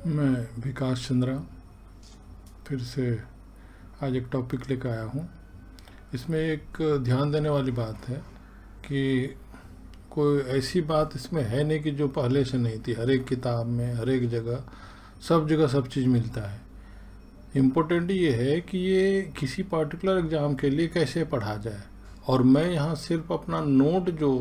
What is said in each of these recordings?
मैं विकास चंद्रा फिर से आज एक टॉपिक लेकर आया हूँ। इसमें एक ध्यान देने वाली बात है कि कोई ऐसी बात इसमें है नहीं कि जो पहले से नहीं थी। हर एक किताब में, हर एक जगह सब चीज़ मिलता है। इम्पोर्टेंट ये है कि ये किसी पर्टिकुलर एग्ज़ाम के लिए कैसे पढ़ा जाए, और मैं यहाँ सिर्फ अपना नोट जो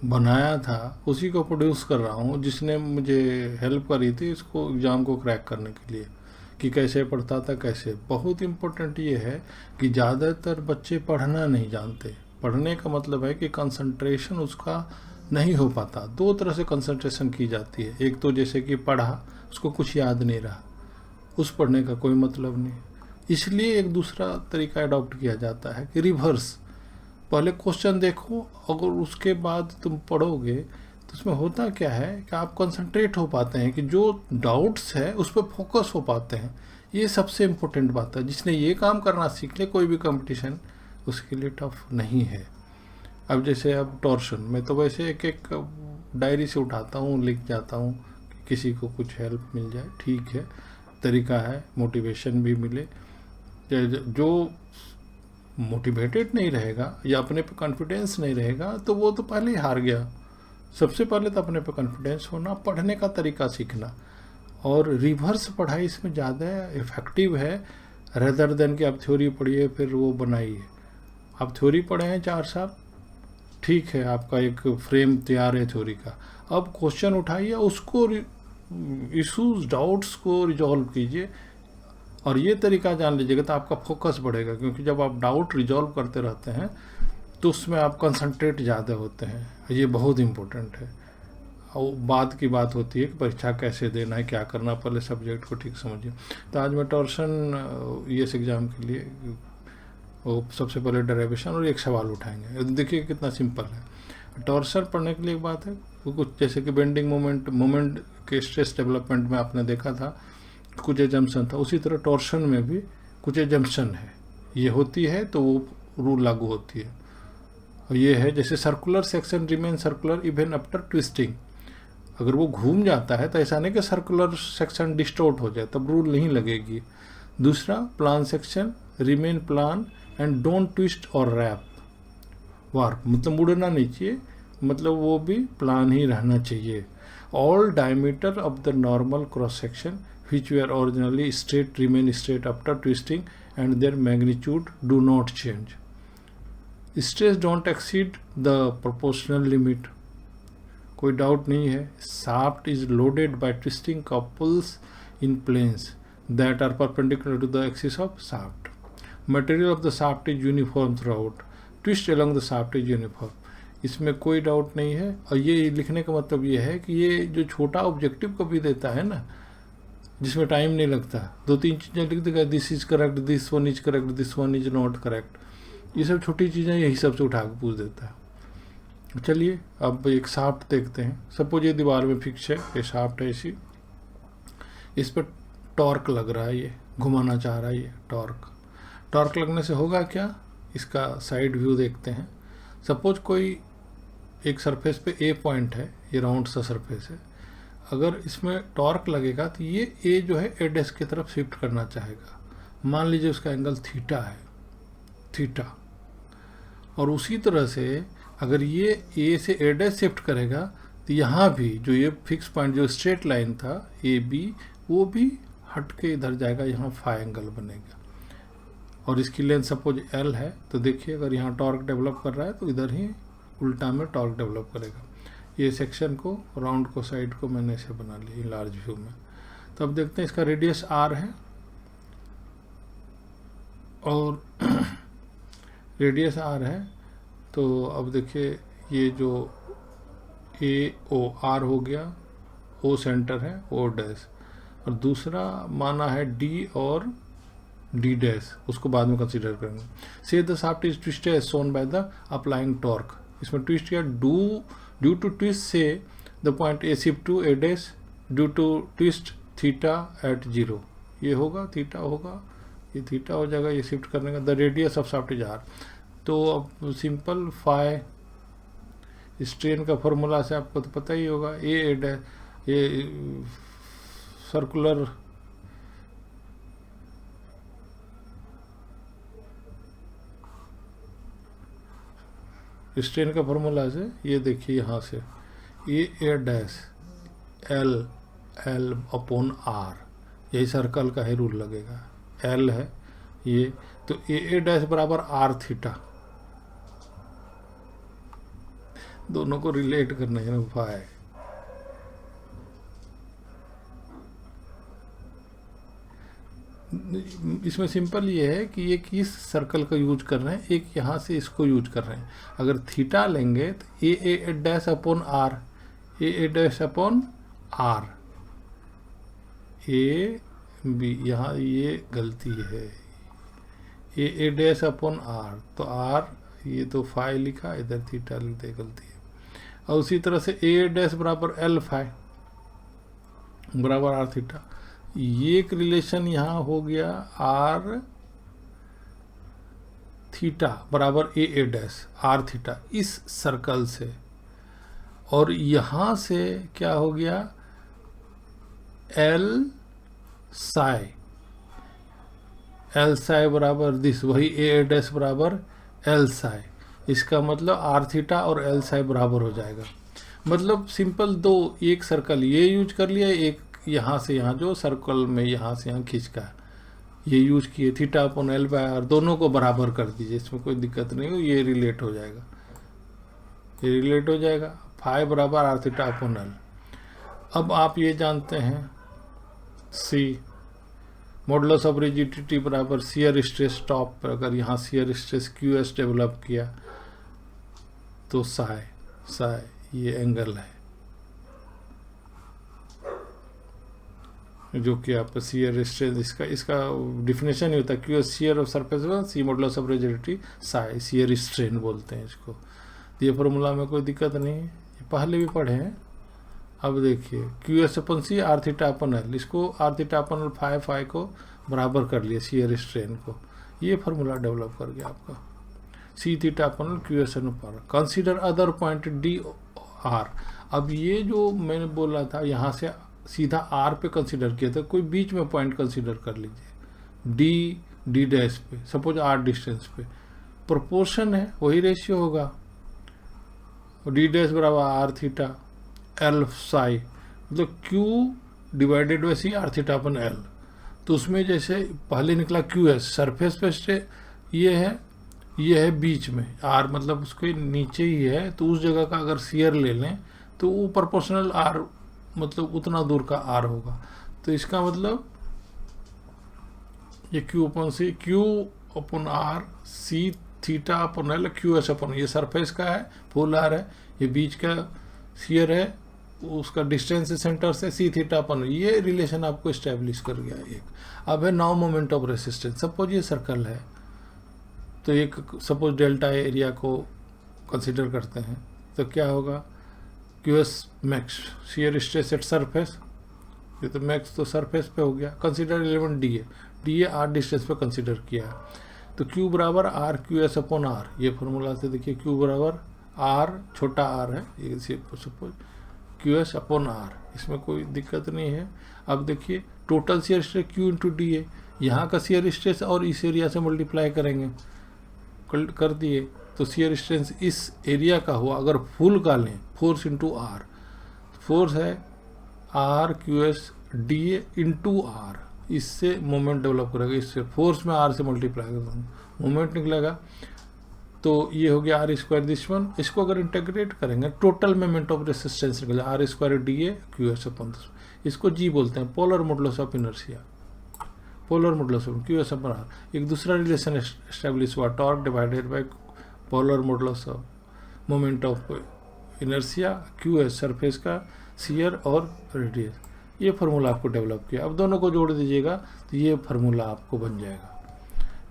बनाया था उसी को प्रोड्यूस कर रहा हूँ, जिसने मुझे हेल्प करी थी इसको एग्ज़ाम को क्रैक करने के लिए, कि कैसे पढ़ता था कैसे। बहुत इम्पोर्टेंट ये है कि ज़्यादातर बच्चे पढ़ना नहीं जानते। पढ़ने का मतलब है कि कंसंट्रेशन उसका नहीं हो पाता। दो तरह से कंसंट्रेशन की जाती है। एक तो जैसे कि पढ़ा, उसको कुछ याद नहीं रहा, उस पढ़ने का कोई मतलब नहीं। इसलिए एक दूसरा तरीका अडॉप्ट किया जाता है कि रिवर्स, पहले क्वेश्चन देखो, अगर उसके बाद तुम पढ़ोगे तो उसमें होता क्या है कि आप कंसंट्रेट हो पाते हैं, कि जो डाउट्स है उस पर फोकस हो पाते हैं। ये सबसे इम्पोर्टेंट बात है। जिसने ये काम करना सीख ले, कोई भी कंपटीशन उसके लिए टफ नहीं है। अब जैसे अब टॉर्शन में तो वैसे एक एक डायरी से उठाता हूँ, लिख जाता हूँ कि किसी को कुछ हेल्प मिल जाए, ठीक है, तरीका है, मोटिवेशन भी मिले। जो मोटिवेटेड नहीं रहेगा या अपने पे कॉन्फिडेंस नहीं रहेगा तो वो तो पहले ही हार गया। सबसे पहले तो अपने पे कॉन्फिडेंस होना, पढ़ने का तरीका सीखना, और रिवर्स पढ़ाई इसमें ज़्यादा इफ़ेक्टिव है रेदर देन कि आप थ्योरी पढ़िए फिर वो बनाइए। आप थ्योरी पढ़े हैं 4 साल, ठीक है, आपका एक फ्रेम तैयार है थ्योरी का। अब क्वेश्चन उठाइए, उसको इशूज़, डाउट्स को रिजॉल्व कीजिए, और ये तरीका जान लीजिएगा तो आपका फोकस बढ़ेगा। क्योंकि जब आप डाउट रिजॉल्व करते रहते हैं तो उसमें आप कंसंट्रेट ज़्यादा होते हैं। ये बहुत इम्पोर्टेंट है। और बाद की बात होती है कि परीक्षा कैसे देना है, क्या करना, पहले सब्जेक्ट को ठीक समझिए। तो आज मैं टॉर्सन ईएस एग्ज़ाम के लिए वो सबसे पहले डेरिवेशन और एक सवाल उठाएंगे। देखिए कितना सिंपल है। टॉर्सन पढ़ने के लिए एक बात है, कुछ जैसे कि बेंडिंग मोमेंट के स्ट्रेस डेवलपमेंट में आपने देखा था कुछ एजम्पशन था, उसी तरह टॉर्शन में भी कुछ एजम्पशन है। ये होती है तो वो रूल लागू होती है। और ये है जैसे circular section remain circular even after twisting. अगर वो घूम जाता है तो ऐसा नहीं कि सर्कुलर सेक्शन डिस्टोर्ट हो जाए, तब रूल नहीं लगेगी। दूसरा, plan section remain plan and don't twist और रैप वार्प, मतलब मुड़ना नहीं चाहिए, मतलब वो भी प्लान ही रहना चाहिए। All diameter of the normal cross section which were originally straight remain straight after twisting and their magnitude do not change. Stress don't exceed the proportional limit. कोई डाउट नहीं है। shaft is loaded by twisting couples in planes that are perpendicular to the axis of shaft. Material of the shaft is uniform throughout. Twist along the shaft is uniform. इसमें कोई doubt नहीं है। और ये लिखने का मतलब ये है कि ये जो छोटा ऑब्जेक्टिव कभी देता है ना, जिसमें टाइम नहीं लगता, 2-3 चीज़ें लिख देगा, this is correct, this one is correct, this one is not correct, ये सब छोटी चीज़ें यही सबसे उठा के पूछ देता है। चलिए अब एक शाफ्ट देखते हैं। सपोज ये दीवार में फिक्स है, ये शाफ्ट है ऐसी, इस पर टॉर्क लग रहा है, ये घुमाना चाह रहा है, ये टॉर्क लगने से होगा क्या, इसका साइड व्यू देखते हैं। सपोज कोई एक सरफेस पे ए पॉइंट है, ये राउंड सा सरफेस है, अगर इसमें टॉर्क लगेगा तो ये ए जो है ए डैश की तरफ शिफ्ट करना चाहेगा। मान लीजिए उसका एंगल थीटा है, थीटा। और उसी तरह से अगर ये ए से ए डैश शिफ्ट करेगा तो यहाँ भी जो ये फिक्स पॉइंट जो स्ट्रेट लाइन था ए बी, वो भी हट के इधर जाएगा, यहाँ फाई एंगल बनेगा। और इसकी लेंथ सपोज एल है, तो देखिए अगर यहाँ टॉर्क डेवलप कर रहा है तो इधर ही उल्टा में टॉर्क डेवलप करेगा। ये सेक्शन को, राउंड को, साइड को मैंने ऐसे बना लिया लार्ज व्यू में। तो अब देखते हैं इसका रेडियस आर है, और रेडियस आर है। तो अब देखिए ये जो ए ओ आर हो गया, ओ सेंटर है, ओ डैश, और दूसरा माना है डी और डी डैश, उसको बाद में कंसीडर करेंगे। Say the shaft is twisted as shown by the applying torque. इसमें ट्विस्ट किया, due to twist से the point A shift to A dash due to twist theta at 0, ये होगा, थीटा होगा, ये थीटा हो जाएगा, ये शिफ्ट करने का। The radius of shaft is r. तो अब सिंपल फाई स्ट्रेन का फॉर्मूला से आपको तो पता ही होगा, ए डैश, ये सर्कुलर स्ट्रेन का फॉर्मूला से ये देखिए यहाँ से a dash l l upon r, यही सर्कल का ही रूल लगेगा। एल है ये, तो ए डैश बराबर आर थीटा, दोनों को रिलेट करना है ना उपाय। इसमें सिंपल ये है कि ये किस सर्कल का यूज कर रहे हैं, एक यहाँ से इसको यूज कर रहे हैं। अगर थीटा लेंगे तो a dash upon r, a dash upon r, a b, यहाँ ये गलती है, ए डैश अपॉन आर, तो आर ये तो फाई लिखा, इधर थीटा लिख दे, गलती है। और उसी तरह से ए डैश बराबर एल फाई बराबर आर थीटा, ये एक रिलेशन यहाँ हो गया आर थीटा बराबर ए डैश आर थीटा इस सर्कल से, और यहाँ से क्या हो गया एल साई, एल साई बराबर दिस, वही ए डैश बराबर एल साई। इसका मतलब आर थीटा और एल साई बराबर हो जाएगा। मतलब सिंपल दो, एक सर्कल ये यूज कर लिया, एक यहाँ से यहाँ जो सर्कल में यहाँ से यहाँ खींचका ये यूज किए, theta upon l by r, दोनों को बराबर कर दीजिए, इसमें कोई दिक्कत नहीं हो, ये रिलेट हो जाएगा, ये रिलेट हो जाएगा। फाई बराबर आर थीटा अपॉन एल। अब आप ये जानते हैं सी मॉडुलस ऑफ रिजिडिटी बराबर शियर स्ट्रेस टॉप पर, अगर यहाँ shear stress Q S develop किया तो साई, साई ये एंगल है जो कि आप शियर स्ट्रेस, इसका डिफिनेशन ही होता है q s shear of surface, c modulus of rigidity psi, shear strain बोलते हैं इसको। ये फॉर्मूला में कोई दिक्कत नहीं है, ये पहले भी पढ़े हैं। अब देखिए Q S upon C are theta upon L, इसको R theta upon L phi phi को बराबर कर लिया शियर स्ट्रेन को, ये फार्मूला डेवलप कर गया आपका सी theta upon l q S N पर। Consider other point D R. अब ये जो मैंने बोला था यहाँ से सीधा आर पे कंसीडर किया था, कोई बीच में पॉइंट कंसीडर कर लीजिए डी डैश पे, सपोज आर डिस्टेंस पे, प्रोपोर्शन है वही रेशियो होगा, डी डैश बराबर आर थीटा एल साई, मतलब q divided by c are theta upon l. तो उसमें जैसे पहले निकला क्यू एस सरफेस पे ये है बीच में, आर मतलब उसके नीचे ही है, तो उस जगह का अगर शियर ले लें तो वो प्रोपोर्शनल आर, मतलब उतना दूर का आर होगा। तो इसका मतलब ये q upon c, q upon r, c theta upon l, q S upon, ये सरफेस का है फुल आर है, ये बीच का शियर है, उसका डिस्टेंस सेंटर से सी थीटा अपन, ये रिलेशन आपको इस्टेब्लिश कर गया एक। अब है now moment of resistance. Suppose ये सर्कल है, तो एक सपोज डेल्टा एरिया को कंसीडर करते हैं, तो क्या होगा q s max shear stress at surface, ये तो मैक्स तो सरफेस पे हो गया। Consider element d a r distance पे कंसीडर किया, तो क्यू बराबर r q s upon r, ये फॉर्मूला से देखिए क्यू बराबर आर, छोटा आर है ये suppose q s upon are, इसमें कोई दिक्कत नहीं है। अब देखिए total shear stress Q into D A, यहाँ का शियर स्ट्रेस और इस एरिया से मल्टीप्लाई करेंगे, कर दिए तो शियर स्ट्रेस इस एरिया का हुआ। अगर फुल का लें फोर्स इंटू आर, फोर्स है r q s d a into r, इससे मोमेंट डेवलप करेगा, इससे फोर्स में आर से मल्टीप्लाई करेंगे मोमेंट निकलेगा, तो ये हो गया आर स्क्वायर दिस वन। इसको अगर इंटीग्रेट करेंगे टोटल मोमेंट ऑफ रेसिस्टेंस निकलेगा r square d a q S upon, इसको जी बोलते हैं polar modulus of inertia, polar modulus of q S upon r. एक दूसरा रिलेशन एस्टेब्लिश हुआ torque divided by polar modulus of moment of inertia q s surface का shear और radius, ये formula आपको डेवलप किया। अब दोनों को जोड़ दीजिएगा तो ये फार्मूला आपको बन जाएगा,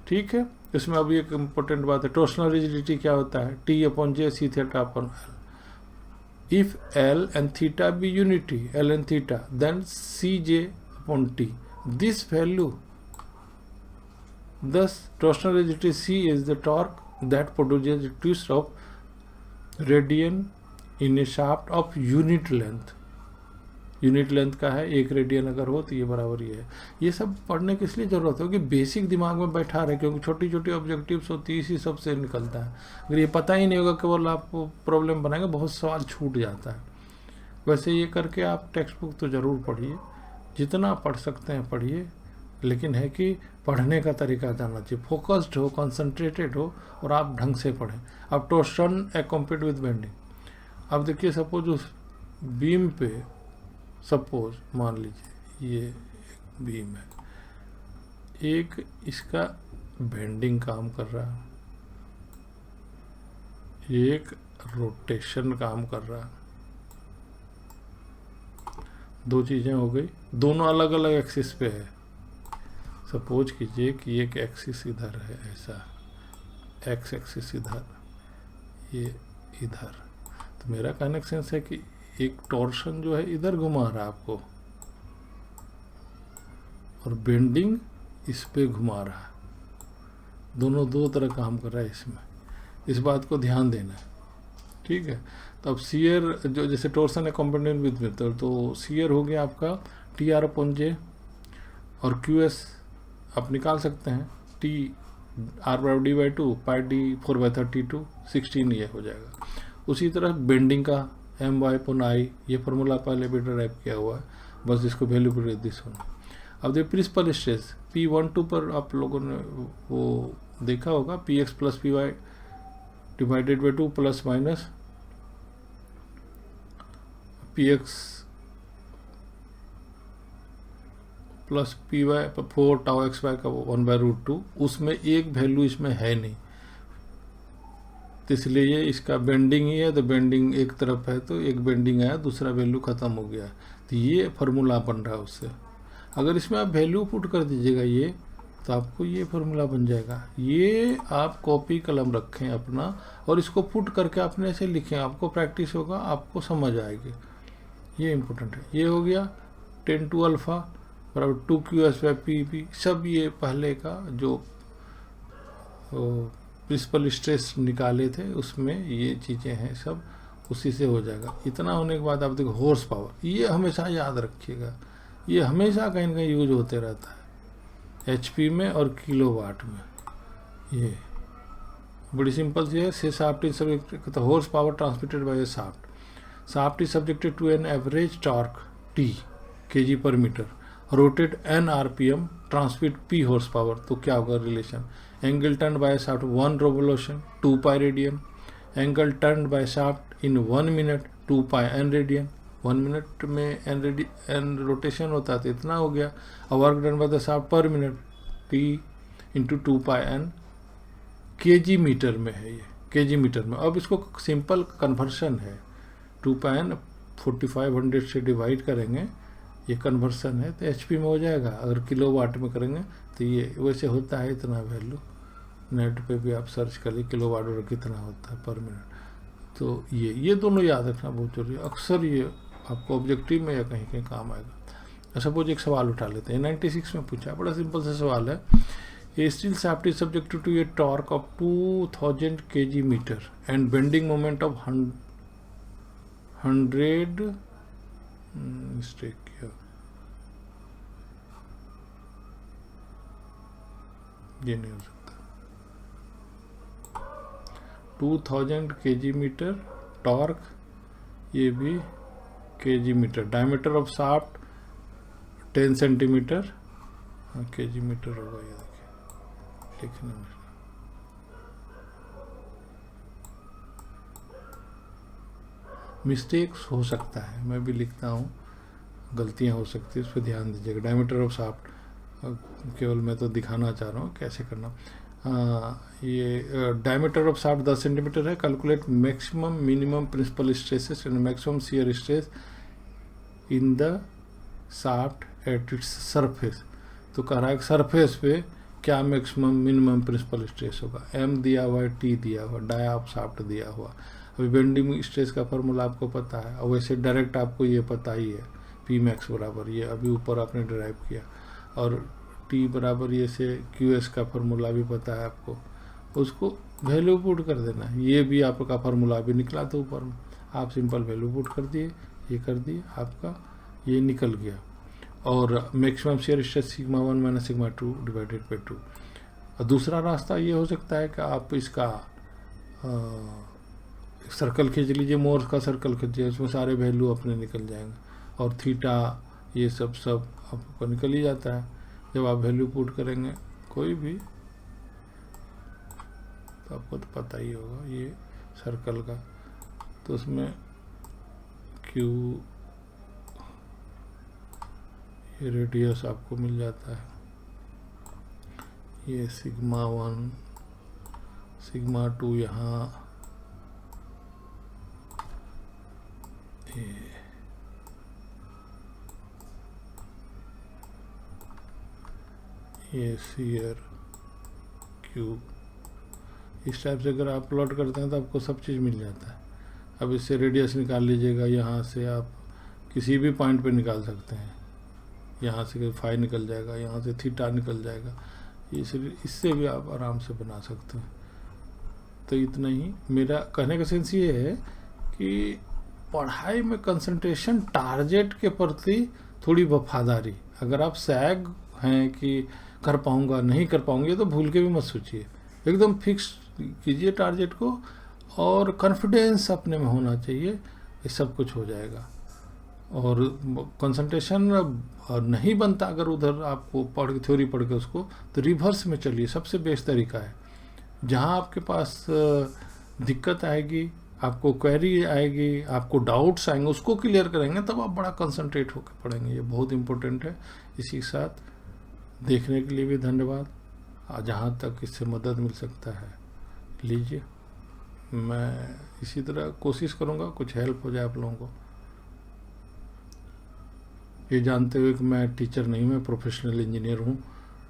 ठीक है। इसमें अभी एक इम्पोर्टेंट बात है, टॉर्सनल रिजिडिटी क्या होता है, t upon j c theta upon l. If l and theta be unity, l and theta, then c j upon t, this value, thus torsional rigidity C is the torque that produces a twist of radian in a shaft of unit length, unit length का है, 1 radian अगर हो तो ये बराबर ये है। ये सब पढ़ने की इसलिए ज़रूरत है कि बेसिक दिमाग में बैठा रहे, क्योंकि छोटी छोटी ऑब्जेक्टिव्स होती है, इसी सब से निकलता है। अगर ये पता ही नहीं होगा केवल आप प्रॉब्लम बनाएंगे, बहुत सवाल छूट जाता है। वैसे ये करके आप टेक्स्ट बुक तो ज़रूर पढ़िए, जितना पढ़ सकते हैं पढ़िए, लेकिन है कि पढ़ने का तरीका जानना चाहिए, फोकस्ड हो, कंसंट्रेटेड हो और आप ढंग से पढ़ें। अब टोर्शन एक्कम्पेड विद बेंडिंग। अब देखिए सपोज उस बीम पे, सपोज मान लीजिए ये एक बीम है, एक इसका बेंडिंग काम कर रहा है, एक रोटेशन काम कर रहा है। दो चीज़ें हो गई, दोनों अलग अलग एक्सिस पे है। सपोज कीजिए कि एक एक्सिस इधर है, ऐसा एक्स एक्सिस इधर, ये इधर। तो मेरा कहने का सेंस है कि एक टॉर्शन जो है इधर घुमा रहा है आपको, और बेंडिंग इस पे घुमा रहा है। दोनों दो तरह काम कर रहा है इसमें, इस बात को ध्यान देना है, ठीक है। तो अब सीयर जो जैसे टॉर्सन है कॉम्पोनेंट विद मेथड, तो सीयर हो गया आपका टी आर अपॉन जे, और क्यू एस आप निकाल सकते हैं, टी आर बराबर डी बाई 2 पाई डी 4/32 16 ये हो जाएगा। उसी तरह बेंडिंग का एम वाई पुन आई, ये फार्मूला पहले भी ड्राइव किया हुआ है, बस इसको वैल्यू पर दिस होना। अब देखिए प्रिंसिपल स्ट्रेस P12 पर आप लोगों ने वो देखा होगा, Px plus p y divided by 2 plus minus Px plus p y 4 tau x y का 1/√2, उसमें एक वैल्यू इसमें है नहीं, तो इसलिए ये इसका बेंडिंग ही है, तो बेंडिंग एक तरफ है तो एक बेंडिंग आया, दूसरा वैल्यू ख़त्म हो गया, तो ये फार्मूला बन रहा है उससे। अगर इसमें आप वैल्यू पुट कर दीजिएगा ये, तो आपको ये फार्मूला बन जाएगा। ये आप कॉपी कलम रखें अपना और इसको पुट करके अपने से लिखें, आपको प्रैक्टिस होगा, आपको समझ आएगी, ये इम्पोर्टेंट है। ये हो गया 10 टू अल्फ़ा बराबर 2qs बाई पी, सब ये पहले का जो प्रिंसिपल स्ट्रेस निकाले थे उसमें ये चीज़ें हैं, सब उसी से हो जाएगा। इतना होने के बाद आप देखो हॉर्स पावर, ये हमेशा याद रखिएगा, ये हमेशा कहीं ना कहीं यूज होते रहता है, एचपी में और किलोवाट में। ये बड़ी सिंपल सी है। से शाफ्ट इज सब्जेक्टेड तो horse power transmitted by a shaft is subjected to an average torque t kg पर metre, rotate n rpm, transmit p horse power. तो क्या होगा relation, angle turn by shaft 1 revolution 2 pi radian, angle turn by shaft in 1 minute 2 pi n radian. 1 minute में n rotation होता है तो इतना हो गया। Work done by the shaft पर minute p into 2 pi n, kg metre में है, ये kg मीटर में। अब इसको सिंपल कन्वर्सन है, 2 पाई n 4500 से डिवाइड करेंगे, ये कन्वर्सन है तो एचपी में हो जाएगा। अगर किलोवाट में करेंगे तो ये वैसे होता है इतना वैल्यू, नेट पे भी आप सर्च कर लीजिए किलोवाट और कितना होता है पर मिनट। तो ये दोनों याद रखना बहुत जरूरी है, अक्सर ये आपको ऑब्जेक्टिव में या कहीं कहीं काम आएगा। सपोज एक सवाल उठा लेते हैं, 96 में पूछा, बड़ा सिंपल सा सवाल है। A steel shaft is subjected to a torque of 2000 kg metre and bending moment of 100 mistake किया, ये नहीं हो सकता। 2000 kg मीटर टॉर्क, ये भी kg metre, diameter of shaft 10 centimetre, kg metre होगा ये, देखिए लिखने में मिस्टेक्स हो सकता है, मैं भी लिखता हूँ, गलतियाँ हो सकती है, इस पर ध्यान दीजिएगा। डायमीटर ऑफ शाफ्ट केवल मैं तो दिखाना चाह रहा हूँ कैसे करना। ये डायमीटर ऑफ शाफ्ट 10 सेंटीमीटर है। Calculate maximum minimum principal stresses and maximum shear stress in the shaft at its surface. तो कह रहा है सरफेस पे क्या मैक्सिमम मिनिमम प्रिंसिपल स्ट्रेस होगा, एम दिया हुआ है, टी दिया हुआ, डाया ऑफ शाफ्ट दिया हुआ। अभी बेंडिंग स्ट्रेस का फॉर्मूला आपको पता है, और वैसे डायरेक्ट आपको ये पता ही है, पी मैक्स बराबर ये अभी ऊपर आपने ड्राइव किया, और टी बराबर ये से क्यू एस का फार्मूला भी पता है आपको, उसको वैल्यू पुट कर देना है। ये भी आपका फार्मूला भी निकला तो ऊपर में आप सिंपल वैल्यू पुट कर दिए, ये कर दिए, आपका ये निकल गया। और maximum shear stress sigma 1 minus sigma 2 divided by 2। और दूसरा रास्ता ये हो सकता है कि आप इसका सर्कल खींच लीजिए, मोर का सर्कल खींचिए, उसमें सारे वैल्यू अपने निकल जाएंगे, और थीटा ये सब आपको निकल ही जाता है जब आप वैल्यू पुट करेंगे कोई भी। तो आपको तो पता ही होगा ये सर्कल का, तो उसमें क्यू ये रेडियस आपको मिल जाता है, ये सिग्मा 1 सिग्मा 2 यहाँ, ये शियर क्यू। इस टाइप से अगर आप प्लॉट करते हैं तो आपको सब चीज़ मिल जाता है। अब इससे रेडियस निकाल लीजिएगा, यहाँ से आप किसी भी पॉइंट पे निकाल सकते हैं, यहाँ से फाई निकल जाएगा, यहाँ से थीटा निकल जाएगा, इससे भी आप आराम से बना सकते हैं। तो इतना ही मेरा कहने का सेंस ये है कि पढ़ाई में कंसंट्रेशन, टारगेट के प्रति थोड़ी वफादारी। अगर आप सैग हैं कि कर पाऊंगा नहीं कर पाऊंगे तो भूल के भी मत सोचिए, एकदम फिक्स कीजिए टारगेट को, और कॉन्फिडेंस अपने में होना चाहिए, ये सब कुछ हो जाएगा। और कंसंट्रेशन नहीं बनता अगर उधर आपको थ्योरी पढ़ के उसको, तो रिवर्स में चलिए, सबसे बेस्ट तरीका है। जहाँ आपके पास दिक्कत आएगी, आपको क्वेरी आएगी, आपको डाउट्स आएंगे, उसको क्लियर करेंगे, तब आप बड़ा कंसंट्रेट होकर पढ़ेंगे। ये बहुत इंपॉर्टेंट है। इसी के साथ देखने के लिए भी धन्यवाद। जहाँ तक इससे मदद मिल सकता है लीजिए। मैं इसी तरह कोशिश करूँगा कुछ हेल्प हो जाए आप लोगों को। ये जानते हुए कि मैं टीचर नहीं, मैं प्रोफेशनल इंजीनियर हूँ।